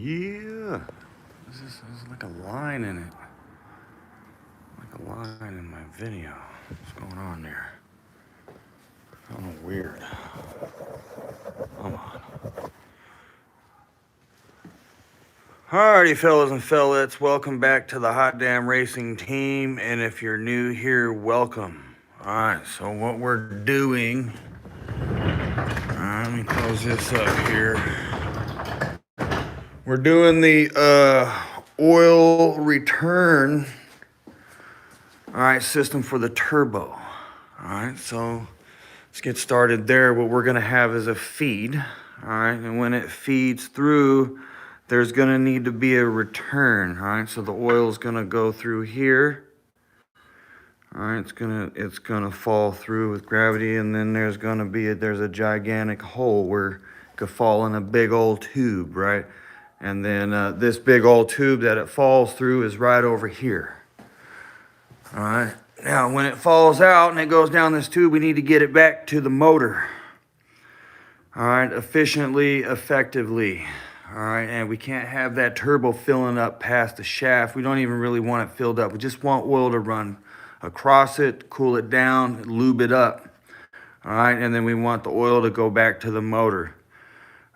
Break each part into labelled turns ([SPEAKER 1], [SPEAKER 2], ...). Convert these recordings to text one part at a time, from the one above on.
[SPEAKER 1] Yeah. There's like a line in it. Like a line in my video. What's going on there? I don't know, weird. Come on. Alrighty, fellas and fellettes, welcome back to the Hot Damn Racing team. And if you're new here, welcome. Alright, so what we're doing, let me close this up here. We're doing the oil return, system for the turbo. Alright, so let's get started there. What we're gonna have is a feed. Alright, and when it feeds through, there's gonna need to be a return. Alright, so the oil is gonna go through here. Alright, it's gonna fall through with gravity, and then there's a gigantic hole where it could fall in a big old tube, right? And then this big old tube that it falls through is right over here. All right. Now, when it falls out and it goes down this tube, we need to get it back to the motor. All right, efficiently, effectively. All right, and we can't have that turbo filling up past the shaft. We don't even really want it filled up. We just want oil to run across it, cool it down, lube it up. All right, and then we want the oil to go back to the motor.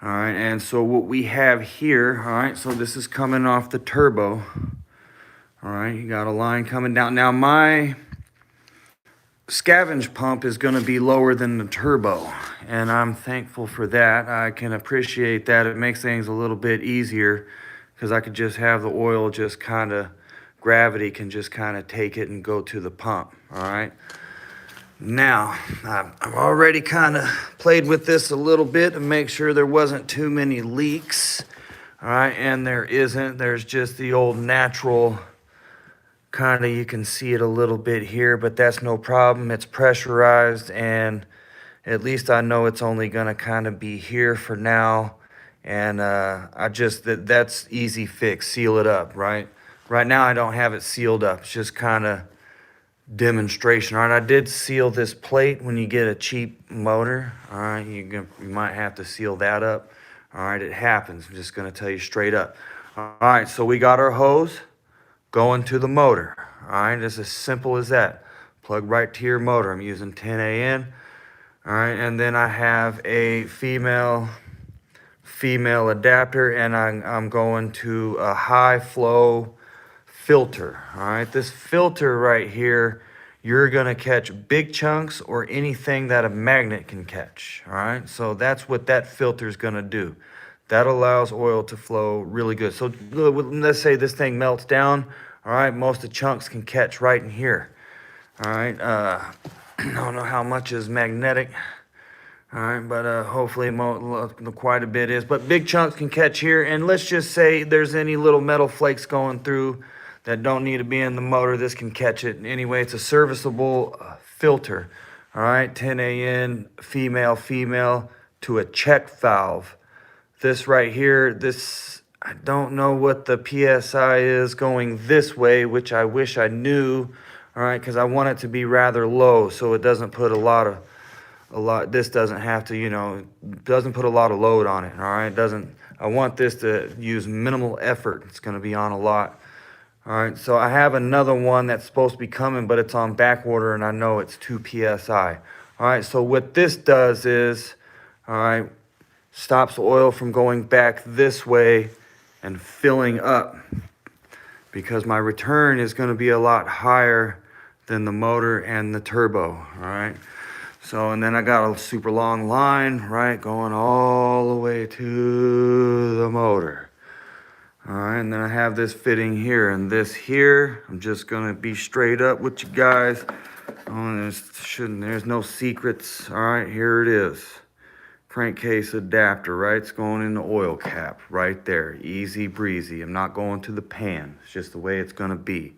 [SPEAKER 1] All right, and so what we have here, all right, so this is coming off the turbo. All right, you got a line coming down. Now, my scavenge pump is going to be lower than the turbo, and I'm thankful for that. I can appreciate that. It makes things a little bit easier because I could just have the oil just kind of, gravity can just kind of take it and go to the pump, all right? Now, I've already kind of played with this a little bit to make sure there wasn't too many leaks. All right, and there isn't. There's just the old natural kind of, you can see it a little bit here, but that's no problem. It's pressurized, and at least I know it's only going to kind of be here for now. And that's easy fix. Seal it up, right? Right now, I don't have it sealed up. It's just kind of demonstration. All right, I did seal this plate. When you get a cheap motor, all right, you might have to seal that up. All right, it happens. I'm just going to tell you straight up. All right, so we got our hose going to the motor. All right, it's as simple as that. Plug right to your motor. I'm using 10AN. All right, and then I have a female adapter, and I'm going to a high flow filter. All right, this filter right here, you're gonna catch big chunks or anything that a magnet can catch. All right, so that's what that filter is gonna do. That allows oil to flow really good. So let's say this thing melts down. All right, most of the chunks can catch right in here. All right, I don't know how much is magnetic. All right, but hopefully quite a bit is. But big chunks can catch here, and let's just say there's any little metal flakes going through that don't need to be in the motor. This can catch it. Anyway, it's a serviceable filter. All right, 10AN, female to a check valve. This right here, I don't know what the PSI is going this way, which I wish I knew. All right, because I want it to be rather low so it doesn't put this doesn't have to, doesn't put a lot of load on it. All right, I want this to use minimal effort. It's going to be on a lot. All right, so I have another one that's supposed to be coming, but it's on back order, and I know it's 2 PSI. All right, so what this does is, all right, stops the oil from going back this way and filling up, because my return is going to be a lot higher than the motor and the turbo. All right, so, and then I got a super long line, right, going all the way to the motor. All right, and then I have this fitting here, and this here, I'm just gonna be straight up with you guys. Oh, there's no secrets. All right, here it is. Crankcase adapter, right? It's going in the oil cap right there. Easy breezy. I'm not going to the pan. It's just the way it's gonna be.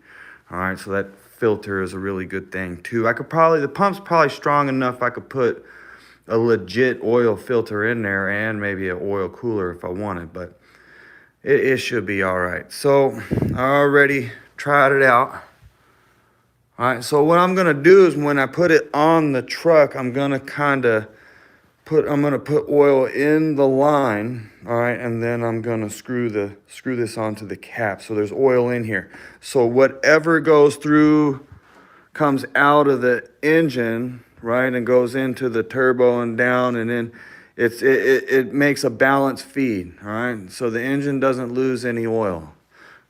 [SPEAKER 1] All right, so that filter is a really good thing too. The pump's probably strong enough I could put a legit oil filter in there and maybe an oil cooler if I wanted, but it should be all right. So I already tried it out. All right, so what I'm gonna do is when I put it on the truck, I'm gonna kind of I'm gonna put oil in the line, all right, and then I'm gonna screw this onto the cap. So there's oil in here. So whatever goes through comes out of the engine, right, and goes into the turbo and down, and then it makes a balanced feed, all right. So the engine doesn't lose any oil.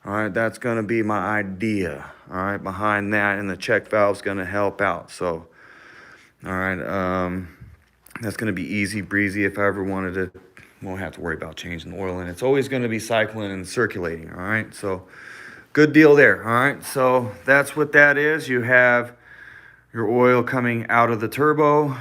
[SPEAKER 1] All right, that's gonna be my idea, all right, behind that, and the check valve's gonna help out. So, all right, that's gonna be easy breezy if I ever wanted to. Won't have to worry about changing the oil, and it's always gonna be cycling and circulating. All right, so good deal there. All right, so that's what that is. You have your oil coming out of the turbo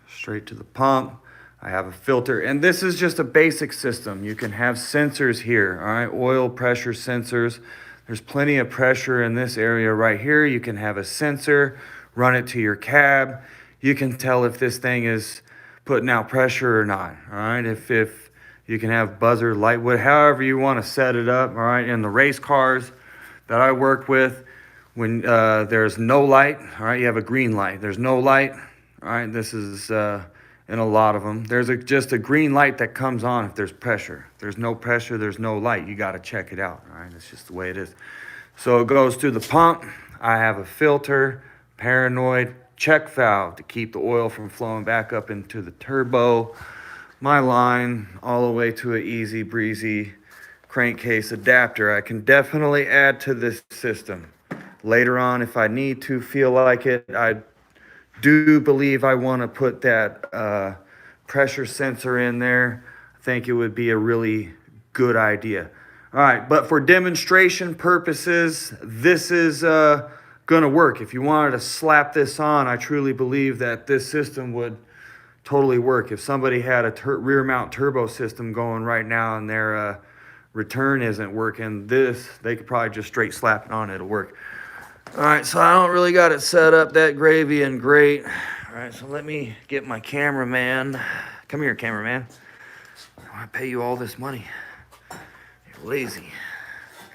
[SPEAKER 1] straight to the pump. I have a filter, and this is just a basic system. You can have sensors here, all right, oil pressure sensors. There's plenty of pressure in this area right here. You can have a sensor, run it to your cab. You can tell if this thing is putting out pressure or not, all right? If you can have buzzer, light, however you want to set it up, all right? In the race cars that I work with, when there's no light, all right, you have a green light. There's no light, all right, this is in a lot of them. There's just a green light that comes on if there's pressure. If there's no pressure, there's no light. You got to check it out, all right? It's just the way it is. So it goes to the pump. I have a filter, paranoid, check valve to keep the oil from flowing back up into the turbo. My line all the way to an easy breezy crankcase adapter. I can definitely add to this system later on if I need to, feel like it. I do believe I want to put that pressure sensor in there. I think it would be a really good idea. All right, but for demonstration purposes, this is gonna work. If you wanted to slap this on, I truly believe that this system would totally work. If somebody had a rear mount turbo system going right now and their return isn't working, they could probably just straight slap it on, it'll work. All right, so I don't really got it set up that gravy and great. All right, so let me get my cameraman. Come here, cameraman. I pay you all this money. You're lazy.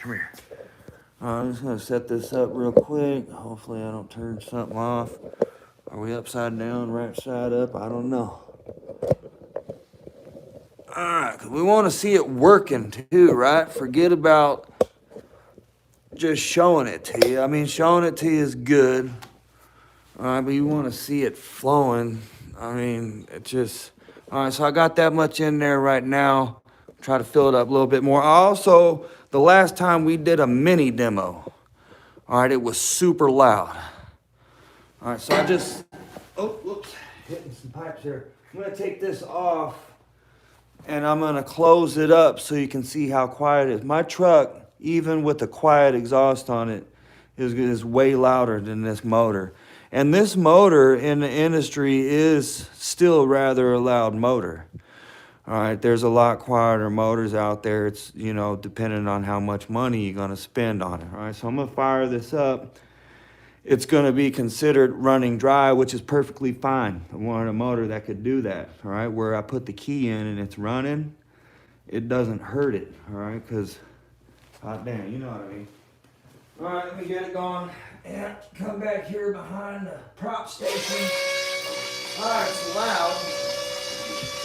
[SPEAKER 1] Come here. I'm just gonna set this up real quick. Hopefully I don't turn something off. Are we upside down, right side up? I don't know. All right, because we want to see it working too, right? Forget about just showing it to you. I mean, showing it to you is good. All right, but you want to see it flowing. I mean, it just... All right, so I got that much in there right now. Try to fill it up a little bit more. Also, the last time we did a mini demo, all right, it was super loud. All right, so I just... Oh, whoops, hitting some pipes here. I'm going to take this off, and I'm going to close it up so you can see how quiet it is. My truck, even with the quiet exhaust on it, is way louder than this motor. And this motor in the industry is still rather a loud motor. All right, there's a lot quieter motors out there. It's, you know, depending on how much money you're going to spend on it. All right, so I'm going to fire this up. It's going to be considered running dry, which is perfectly fine. I wanted a motor that could do that, all right, where I put the key in and it's running. It doesn't hurt it, all right, because, hot damn, you know what I mean. All right, let me get it going and come back here behind the prop station. All right, it's loud.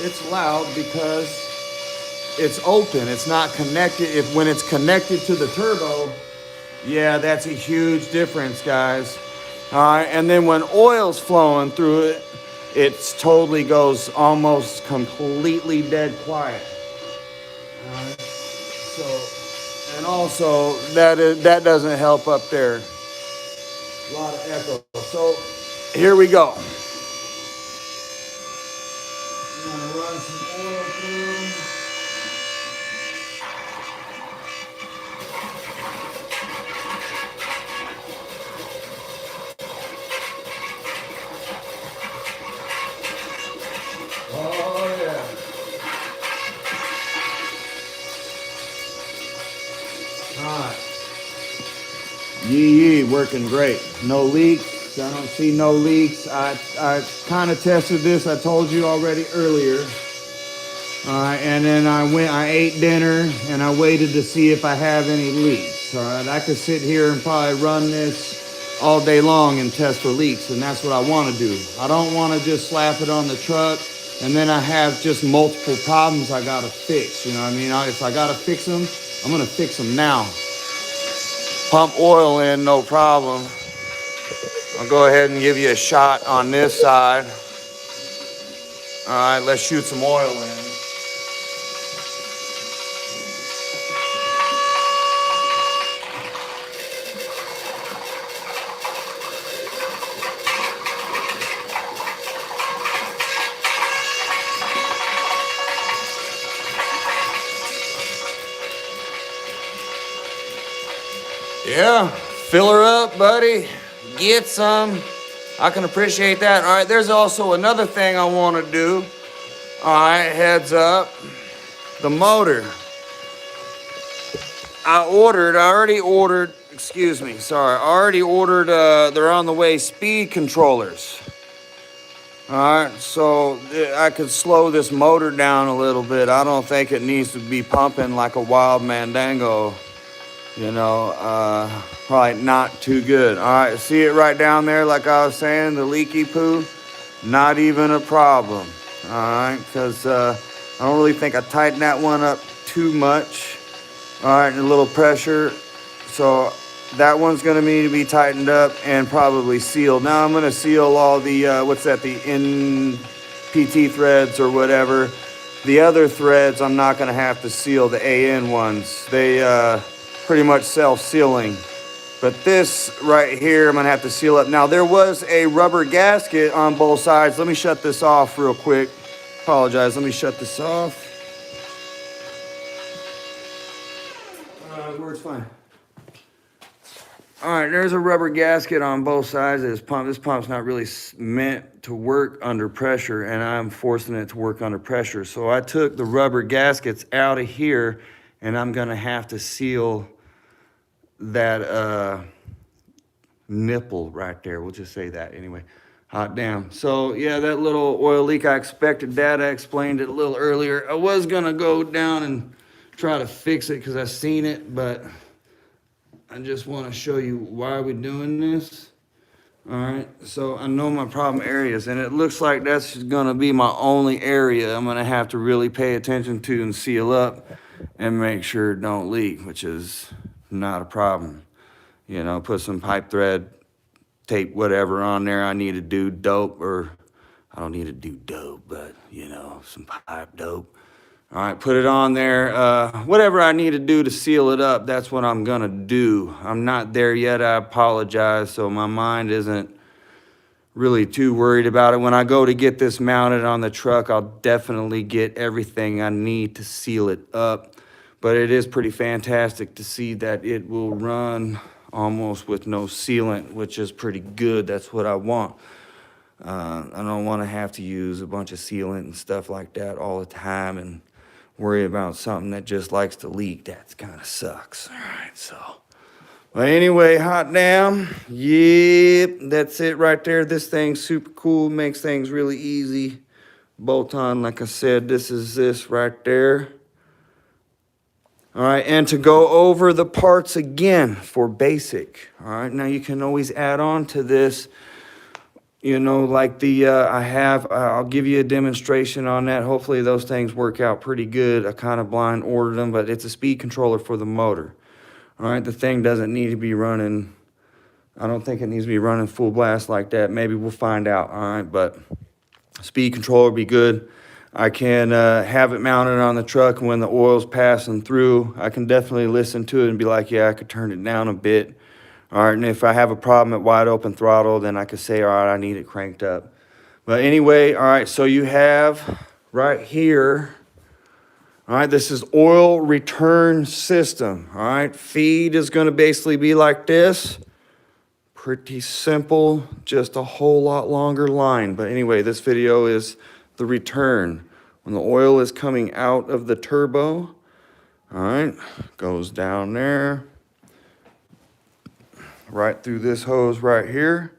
[SPEAKER 1] It's loud because it's open. It's not connected. When it's connected to the turbo, yeah, that's a huge difference, guys. All right, and then when oil's flowing through it, it totally goes almost completely dead quiet. All right, so, and also that doesn't help up there. A lot of echo. So here we go. I'm gonna run some oil through. Oh yeah. All right. Yee, working great. No leaks. I don't see no leaks. I kind of tested this. I told you already earlier. All right, and then I ate dinner and I waited to see if I have any leaks. All right, I could sit here and probably run this all day long and test for leaks, and that's what I want to do. I don't want to just slap it on the truck And then I have just multiple problems I gotta fix, you know what I mean? If I gotta fix them, I'm gonna fix them now. Pump oil in, no problem. I'll go ahead and give you a shot on this side. All right, let's shoot some oil in. Yeah, fill her up, buddy. Get some. I can appreciate that. All right, there's also another thing I want to do. All right, heads up. The motor. I already ordered, they're on the way, speed controllers. All right, so I could slow this motor down a little bit. I don't think it needs to be pumping like a wild mandango. You know, probably not too good. All right, see it right down there, like I was saying, the leaky poo? Not even a problem. All right, because I don't really think I tightened that one up too much. All right, a little pressure. So that one's gonna need to be tightened up and probably sealed. Now I'm gonna seal all the, the NPT threads or whatever. The other threads I'm not gonna have to seal, the AN ones. They, pretty much self-sealing. But this right here, I'm gonna have to seal up. Now there was a rubber gasket on both sides. Let me shut this off real quick. Apologize, let me shut this off. Works fine. All right, there's a rubber gasket on both sides of this pump. This pump's not really meant to work under pressure, and I'm forcing it to work under pressure. So I took the rubber gaskets out of here, and I'm gonna have to seal that nipple right there. We'll just say that anyway. Hot damn. So yeah, that little oil leak, I expected that. I explained it a little earlier. I was gonna go down and try to fix it because I seen it, but I just want to show you why we're doing this. All right, so I know my problem areas, and it looks like that's gonna be my only area I'm gonna have to really pay attention to and seal up and make sure it don't leak, which is not a problem. You know, put some pipe thread, tape, whatever on there I need to do, dope, or I don't need to do dope, but you know, some pipe dope. All right, put it on there. Whatever I need to do to seal it up, that's what I'm gonna do. I'm not there yet, I apologize. So my mind isn't really too worried about it. When I go to get this mounted on the truck, I'll definitely get everything I need to seal it up. But it is pretty fantastic to see that it will run almost with no sealant, which is pretty good. That's what I want. I don't want to have to use a bunch of sealant and stuff like that all the time and worry about something that just likes to leak. That kind of sucks. All right, so. Well, anyway, hot damn. Yep, that's it right there. This thing's super cool, makes things really easy. Bolt on, like I said, this is this right there. All right, and to go over the parts again for basic. All right, now you can always add on to this. You know, like the, I'll give you a demonstration on that. Hopefully those things work out pretty good. I kind of blind ordered them, but it's a speed controller for the motor. All right, the thing doesn't need to be running. I don't think it needs to be running full blast like that. Maybe we'll find out, all right? But speed controller would be good. I can have it mounted on the truck, and when the oil's passing through, I can definitely listen to it and be like, yeah, I could turn it down a bit. All right, and if I have a problem at wide open throttle, then I could say, all right, I need it cranked up. But anyway, all right, so you have right here, all right, this is oil return system. All right, feed is going to basically be like this. Pretty simple, just a whole lot longer line. But anyway, this video is the return. When the oil is coming out of the turbo, all right, goes down there, right through this hose right here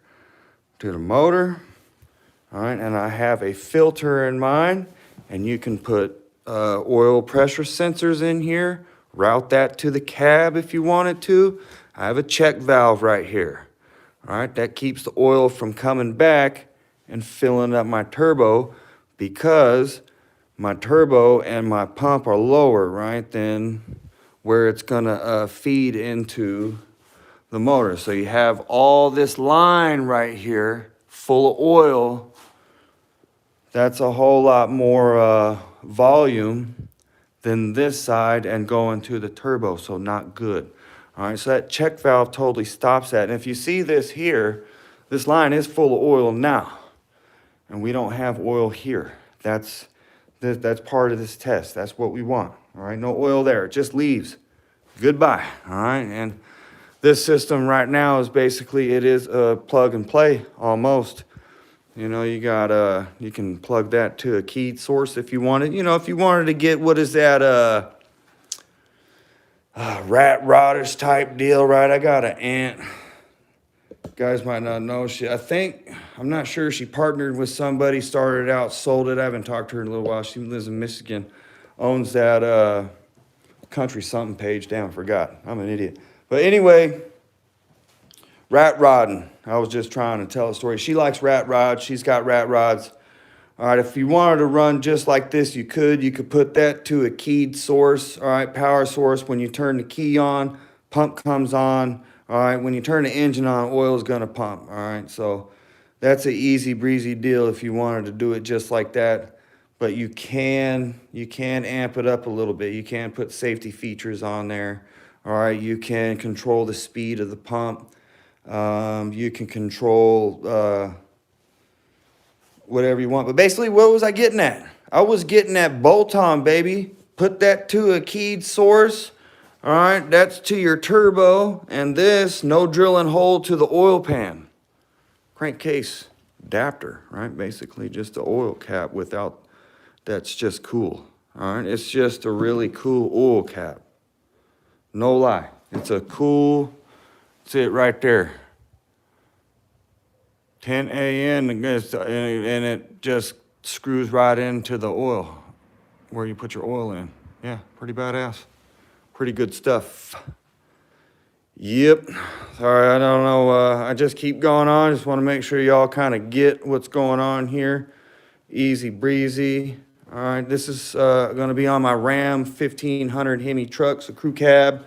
[SPEAKER 1] to the motor. All right, and I have a filter in mind, and you can put oil pressure sensors in here, route that to the cab if you wanted to. I have a check valve right here. All right, that keeps the oil from coming back and filling up my turbo, because my turbo and my pump are lower, right, than where it's gonna feed into the motor. So you have all this line right here full of oil. That's a whole lot more volume than this side and going to the turbo, so not good. All right, so that check valve totally stops that. And if you see this here, this line is full of oil now, and we don't have oil here. That's part of this test. That's what we want. All right, no oil there. It just leaves. Goodbye. All right, and this system right now is basically, it is a plug and play almost. You know, you got you can plug that to a keyed source if you wanted. You know, if you wanted to get, what is that, rat rodders type deal, right? I got an aunt. Guys might not know. I'm not sure. She partnered with somebody, started out, sold it. I haven't talked to her in a little while. She lives in Michigan. Owns that country something page. Damn, I forgot. I'm an idiot. But anyway, rat rodding. I was just trying to tell a story. She likes rat rods. She's got rat rods. All right, if you wanted to run just like this, you could put that to a keyed source, all right, power source. When you turn the key on, pump comes on, all right. When you turn the engine on, oil is gonna pump, all right. So that's an easy breezy deal if you wanted to do it just like that. But you can amp it up a little bit. You can put safety features on there, all right. You can control the speed of the pump. You can control whatever you want. But basically, what was I getting at? I was getting at bolt-on, baby. Put that to a keyed source. All right, that's to your turbo. And this, no drilling hole to the oil pan. Crankcase adapter, right? Basically just the oil cap without, that's just cool. All right, it's just a really cool oil cap. No lie. It's a cool, that's it right there. 10 AN, and it just screws right into the oil where you put your oil in. Yeah, pretty badass. Pretty good stuff. Yep. Sorry, I don't know. I just keep going on. Just want to make sure y'all kind of get what's going on here. Easy breezy. All right, this is going to be on my Ram 1500 Hemi trucks, a crew cab.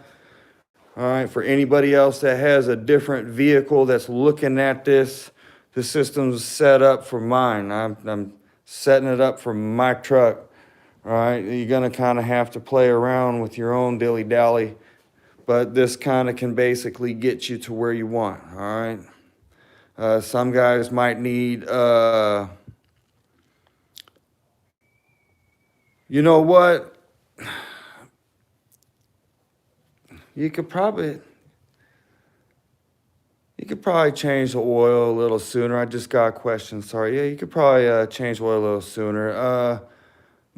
[SPEAKER 1] All right, for anybody else that has a different vehicle that's looking at this, the system's set up for mine. I'm setting it up for my truck. All right, you're gonna kind of have to play around with your own dilly-dally, but this kind of can basically get you to where you want. All right, some guys might need, you know what? You could probably change the oil a little sooner. I just got a question, sorry. Yeah, you could probably change the oil a little sooner.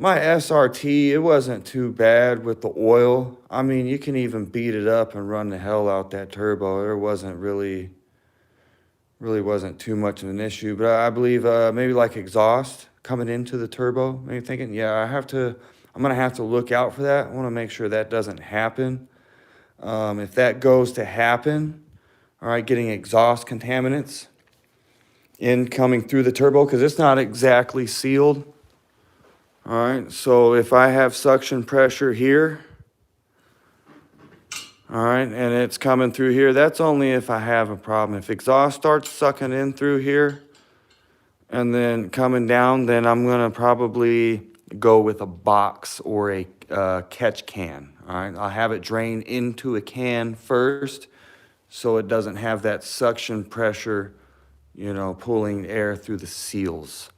[SPEAKER 1] My SRT, it wasn't too bad with the oil. I mean, you can even beat it up and run the hell out that turbo. There wasn't really wasn't too much of an issue. But I believe maybe like exhaust coming into the turbo, maybe thinking, yeah, I'm gonna have to look out for that. I wanna make sure that doesn't happen. If that goes to happen, all right, getting exhaust contaminants coming through the turbo, because it's not exactly sealed. All right, so if I have suction pressure here, all right, and it's coming through here, that's only if I have a problem. If exhaust starts sucking in through here and then coming down, then I'm gonna probably go with a box or a catch can. All right, I'll have it drain into a can first so it doesn't have that suction pressure, you know, pulling air through the seals.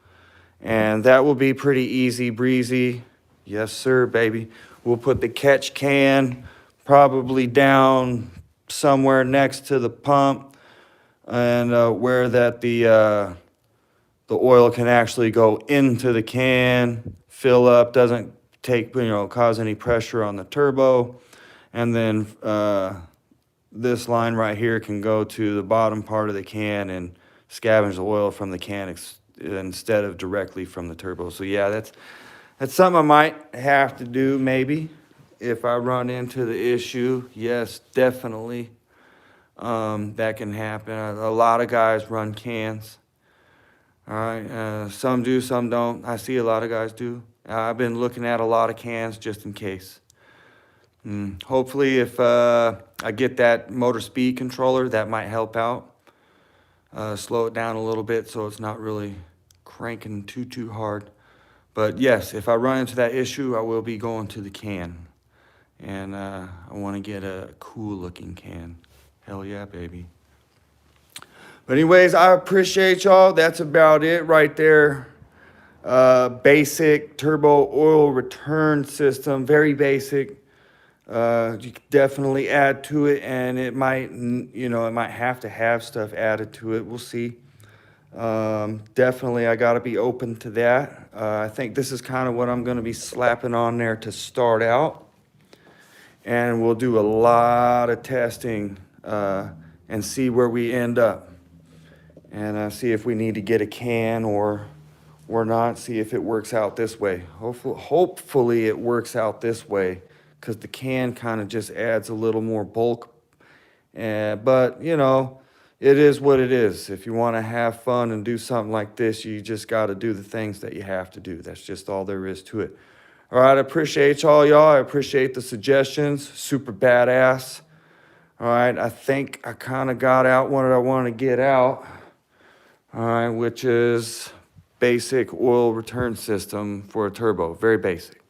[SPEAKER 1] And that will be pretty easy breezy. Yes, sir, baby. We'll put the catch can probably down somewhere next to the pump, and where that the oil can actually go into the can, fill up, doesn't take, you know, cause any pressure on the turbo. And then this line right here can go to the bottom part of the can and scavenge the oil from the can instead of directly from the turbo. So yeah, that's something I might have to do maybe if I run into the issue. Yes, definitely. That can happen. A lot of guys run cans. All right, some do, some don't. I see a lot of guys do. I've been looking at a lot of cans just in case. Hopefully if I get that motor speed controller, that might help out. Slow it down a little bit so it's not really cranking too hard. But yes, if I run into that issue, I will be going to the can. And I want to get a cool looking can. Hell yeah, baby. But anyways, I appreciate y'all. That's about it right there. Basic turbo oil return system, very basic. You could definitely add to it, and it might, it might have to have stuff added to it. We'll see. Definitely, I got to be open to that. I think this is kind of what I'm going to be slapping on there to start out. And we'll do a lot of testing and see where we end up. And see if we need to get a can or not, see if it works out this way. Hopefully it works out this way, because the can kind of just adds a little more bulk. But, it is what it is. If you want to have fun and do something like this, you just got to do the things that you have to do. That's just all there is to it. All right, I appreciate y'all. I appreciate the suggestions. Super badass. All right, I think I kind of got out what I want to get out. All right, which is basic oil return system for a turbo. Very basic.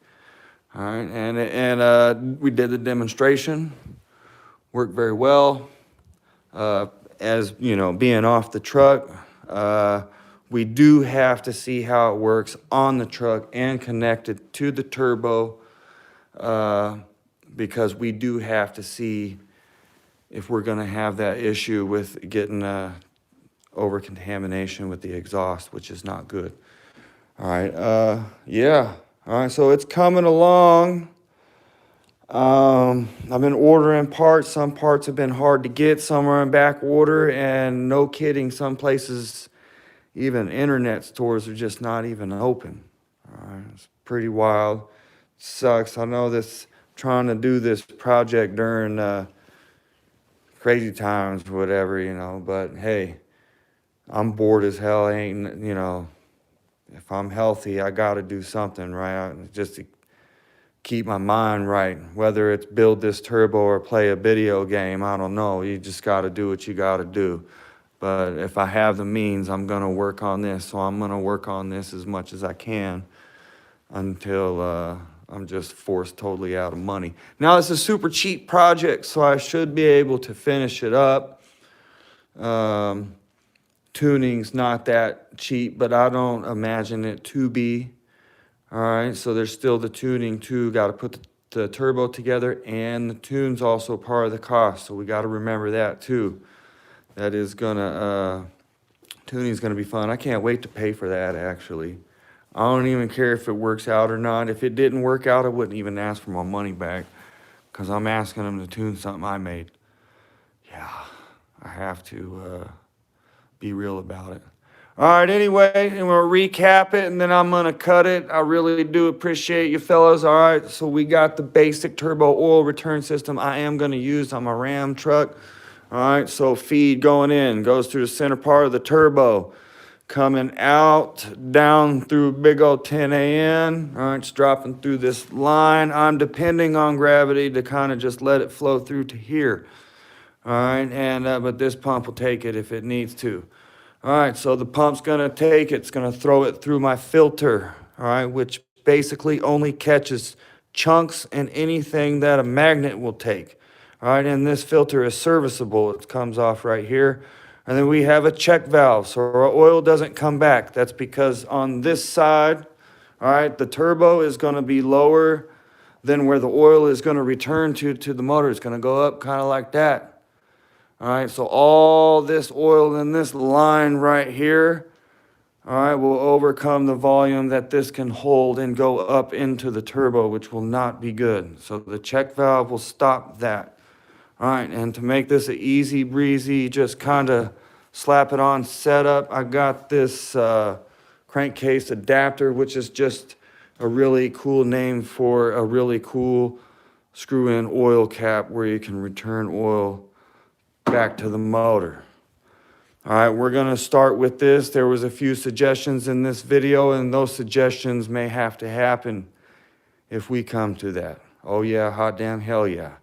[SPEAKER 1] All right, and we did the demonstration. Worked very well. As you know, being off the truck, we do have to see how it works on the truck and connected to the turbo, because we do have to see if we're going to have that issue with getting over contamination with the exhaust, which is not good. All right, yeah. All right, so it's coming along. I've been ordering parts. Some parts have been hard to get. Some are in back order, and no kidding, some places, even internet stores, are just not even open. All right, it's pretty wild. Sucks. I know this, trying to do this project during crazy times or whatever, but hey, I'm bored as hell. If I'm healthy, I got to do something, right? Just to keep my mind right. Whether it's build this turbo or play a video game, I don't know. You just got to do what you got to do. But if I have the means, I'm going to work on this. So I'm going to work on this as much as I can until I'm just forced totally out of money. Now, it's a super cheap project, so I should be able to finish it up. Tuning's not that cheap, but I don't imagine it to be. All right, so there's still the tuning too. Got to put the turbo together, and the tune's also part of the cost. So we got to remember that too. That is tuning's gonna be fun. I can't wait to pay for that, actually. I don't even care if it works out or not. If it didn't work out, I wouldn't even ask for my money back, because I'm asking them to tune something I made. Yeah, I have to be real about it. All right, anyway, and we'll recap it, and then I'm going to cut it. I really do appreciate you fellas. All right, so we got the basic turbo oil return system I am going to use on my Ram truck. All right, so feed going in, goes through the center part of the turbo. Coming out, down through big old 10 AN. All right, it's dropping through this line. I'm depending on gravity to kind of just let it flow through to here. All right, and but this pump will take it if it needs to. All right, so the pump's gonna take it, it's gonna throw it through my filter, all right, which basically only catches chunks and anything that a magnet will take. All right, and this filter is serviceable. It comes off right here. And then we have a check valve, so our oil doesn't come back. That's because on this side, all right, the turbo is gonna be lower than where the oil is gonna return to the motor. It's gonna go up kind of like that. All right, so all this oil in this line right here, all right, will overcome the volume that this can hold and go up into the turbo, which will not be good. So the check valve will stop that. All right, and to make this an easy breezy, just kind of slap it on setup, I got this crankcase adapter, which is just a really cool name for a really cool screw-in oil cap where you can return oil back to the motor. All right, we're gonna start with this. There was a few suggestions in this video, and those suggestions may have to happen if we come to that. Oh yeah, hot damn hell yeah.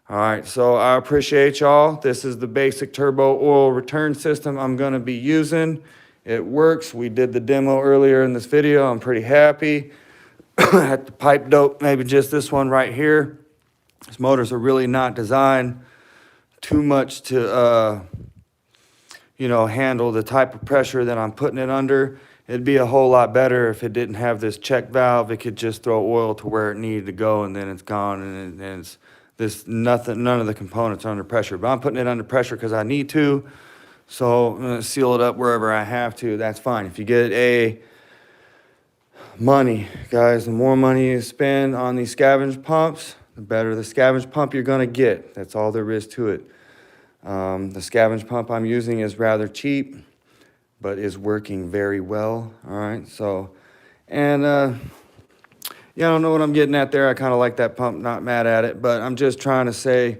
[SPEAKER 1] All right, so I appreciate y'all. This is the basic turbo oil return system I'm gonna be using. It works. We did the demo earlier in this video. I'm pretty happy. I had to pipe dope, maybe just this one right here. These motors are really not designed too much to handle the type of pressure that I'm putting it under. It'd be a whole lot better if it didn't have this check valve. It could just throw oil to where it needed to go, and then it's gone, and it's this nothing. None of the components are under pressure. But I'm putting it under pressure because I need to. So I'm gonna seal it up wherever I have to. That's fine. If you get money, guys, the more money you spend on these scavenge pumps, the better the scavenge pump you're gonna get. That's all there is to it. The scavenge pump I'm using is rather cheap, but is working very well. All right, so, and I don't know what I'm getting at there. I kind of like that pump, not mad at it, but I'm just trying to say,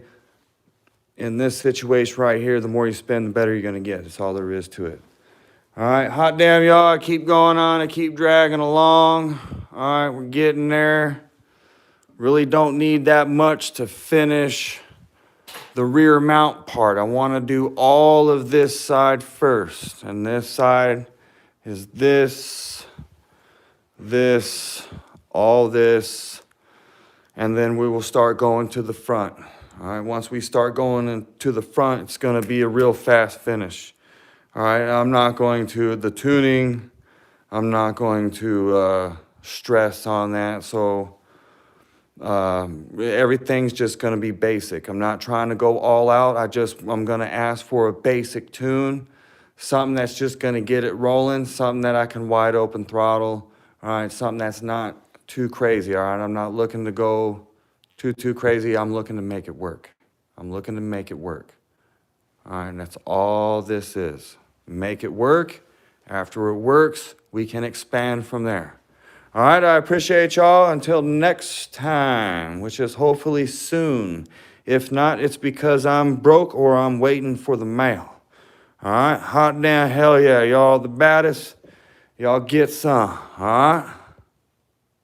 [SPEAKER 1] in this situation right here, the more you spend, the better you're gonna get. That's all there is to it. All right, hot damn y'all, I keep going on, I keep dragging along. All right, we're getting there. Really don't need that much to finish the rear mount part. I want to do all of this side first. And this side is this, all this, and then we will start going to the front. All right, once we start going to the front, it's going to be a real fast finish. All right, I'm not going to, the tuning, I'm not going to stress on that. So everything's just going to be basic. I'm not trying to go all out. I'm going to ask for a basic tune, something that's just going to get it rolling, something that I can wide open throttle. All right, something that's not too crazy. All right, I'm not looking to go too crazy. I'm looking to make it work. I'm looking to make it work. All right, and that's all this is. Make it work. After it works, we can expand from there. All right, I appreciate y'all. Until next time, which is hopefully soon. If not, it's because I'm broke or I'm waiting for the mail. All right, hot damn hell yeah, y'all the baddest. Y'all get some, all right?